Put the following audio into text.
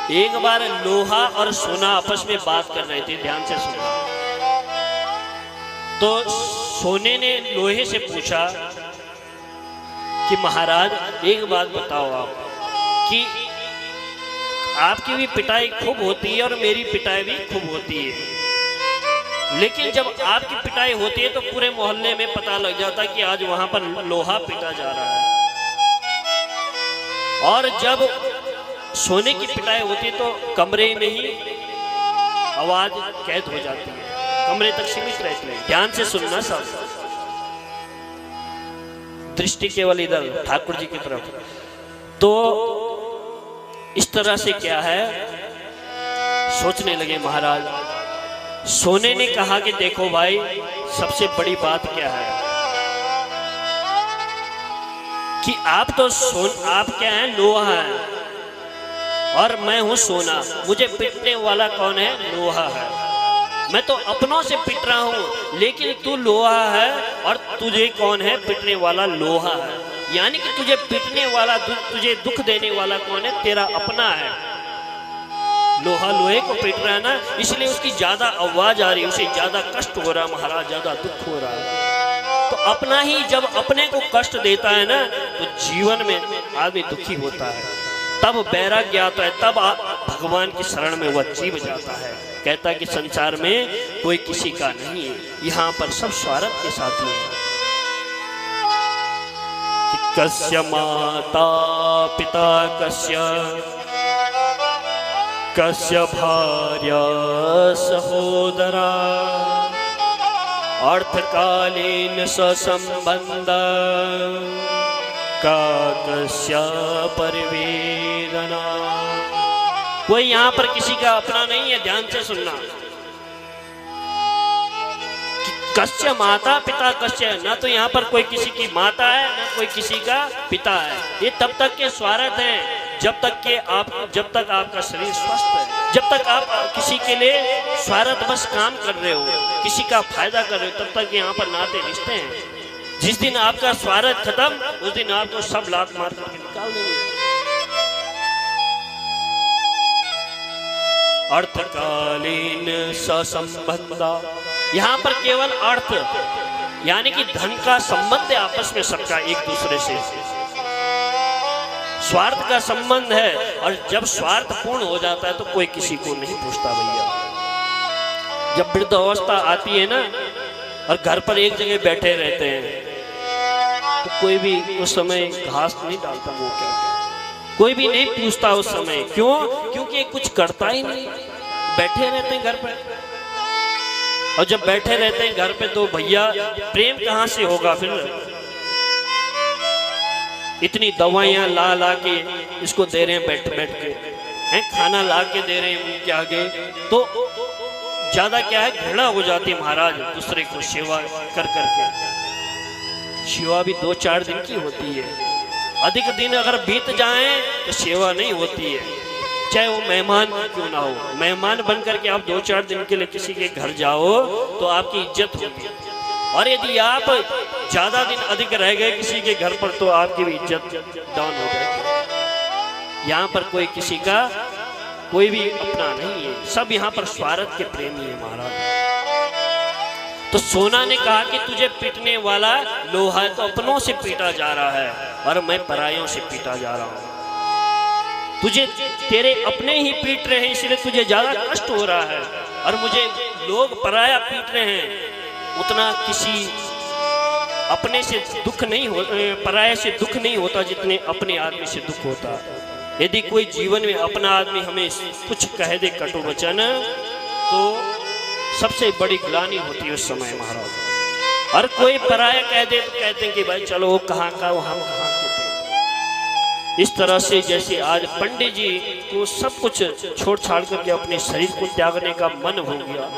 एक बार लोहा और सोना आपस में बात कर रहे थे, ध्यान से सुनना। तो सोने ने लोहे से पूछा कि महाराज एक बात बताओ आप कि आपकी भी पिटाई खूब होती है और मेरी पिटाई भी खूब होती है, लेकिन जब आपकी पिटाई होती है तो पूरे मोहल्ले में पता लग जाता है कि आज वहां पर लोहा पीटा जा रहा है, और जब सोने की पिटाई होती है तो कमरे में ही आवाज कैद हो जाती है, कमरे तक सीमित रहती है। ध्यान से सुनना सब, दृष्टि केवल इधर ठाकुर जी की तरफ। तो इस तरह से क्या है, सोचने लगे महाराज। सोने ने कहा कि देखो भाई, सबसे बड़ी बात क्या है कि आप तो आप क्या है, लोहा है और मैं हूं सोना। मुझे पीटने वाला कौन है? लोहा है। मैं तो अपनों से पिट रहा हूं, लेकिन तू लोहा है और तुझे कौन है? पिटने वाला लोहा है। यानी कि तुझे पिटने वाला, तुझे दुख देने वाला कौन है? तेरा अपना है। लोहा लोहे को पीट रहा है ना, इसलिए उसकी ज्यादा आवाज आ रही है, उसे ज्यादा कष्ट हो रहा है महाराज, ज्यादा दुख हो रहा है। तो अपना ही जब अपने को कष्ट देता है ना, तो जीवन में आदमी दुखी होता है, तब वैराग्य आता है, तब भगवान की शरण में वह जीव जाता है। कहता है कि संसार में कोई किसी का नहीं है, यहाँ पर सब स्वार्थ के साथी हैं। कि कस्य माता पिता कस्य भार्या सहोदरा, अर्थकालीन संबंध का कस्य परिवेदना। कोई यहाँ पर किसी का अपना नहीं है, ध्यान से सुनना। कस्य माता पिता कस्य, ना तो यहाँ पर कोई किसी की माता है, ना कोई किसी का पिता है। ये तब तक के स्वार्थ हैं जब तक आपका शरीर स्वस्थ है, जब तक आप किसी के लिए स्वार्थ बस काम कर रहे हो, किसी का फायदा कर रहे हो, तब तक यहाँ पर नाते रिश्ते हैं। जिस दिन आपका स्वार्थ खत्म, उस दिन आपको सब लात मार करके निकाल देंगे। अर्थकालीन संबंधा, यहाँ पर केवल अर्थ यानी कि धन का संबंध है आपस में सबका एक दूसरे से, स्वार्थ का संबंध है। और जब स्वार्थ पूर्ण हो जाता है तो कोई किसी को नहीं पूछता भैया। जब वृद्धावस्था आती है ना और घर पर एक जगह बैठे रहते हैं, तो कोई भी उस समय घास नहीं डालता, वो क्या, कोई भी नहीं पूछता उस समय। क्यों? क्योंकि कुछ करता ही नहीं, बैठे रहते हैं घर पर। और जब बैठे रहते हैं घर पे तो भैया प्रेम कहाँ से होगा फिर? इतनी दवाइयाँ ला के इसको दे रहे हैं, बैठ के हैं, खाना ला के दे रहे हैं मुंह के आगे, तो ज्यादा क्या है, घृणा हो जाती है महाराज दूसरे को सेवा कर करके। सेवा भी 2-4 दिन की होती है, अधिक दिन अगर बीत जाएं तो सेवा नहीं होती है, चाहे वो मेहमान क्यों ना हो। मेहमान बन करके आप 2-4 दिन के लिए किसी के घर जाओ तो आपकी इज्जत होती है, और यदि आप ज्यादा दिन अधिक रह गए किसी के घर पर तो आपकी भी इज्जत डाउन हो जाएगी। यहाँ पर कोई किसी का कोई भी अपना नहीं है, सब यहाँ पर स्वार्थ के प्रेमी है महाराज। तो सोना ने कहा कि तुझे पीटने वाला लोहा है, तो अपनों से पीटा जा रहा है और मैं परायों से पीटा जा रहा हूँ। तुझे तेरे अपने ही पीट रहे हैं, इसलिए तुझे ज्यादा कष्ट हो रहा है, और मुझे लोग पराया पीट रहे हैं। उतना किसी अपने से दुख नहीं हो, पराये से दुख नहीं होता जितने अपने आदमी से दुख होता। यदि कोई जीवन में अपना आदमी हमें कुछ कह दे कटु वचन, तो सबसे बड़ी ग्लानि होती है उस समय महाराज। और कोई पराया कह दे तो कहते हैं कि भाई चलो वो कहाँ का, वो हम कहाँ के थे। इस तरह से जैसे आज पंडित जी को सब कुछ छोड़ छाड़ करके अपने शरीर को त्यागने का मन हो गया,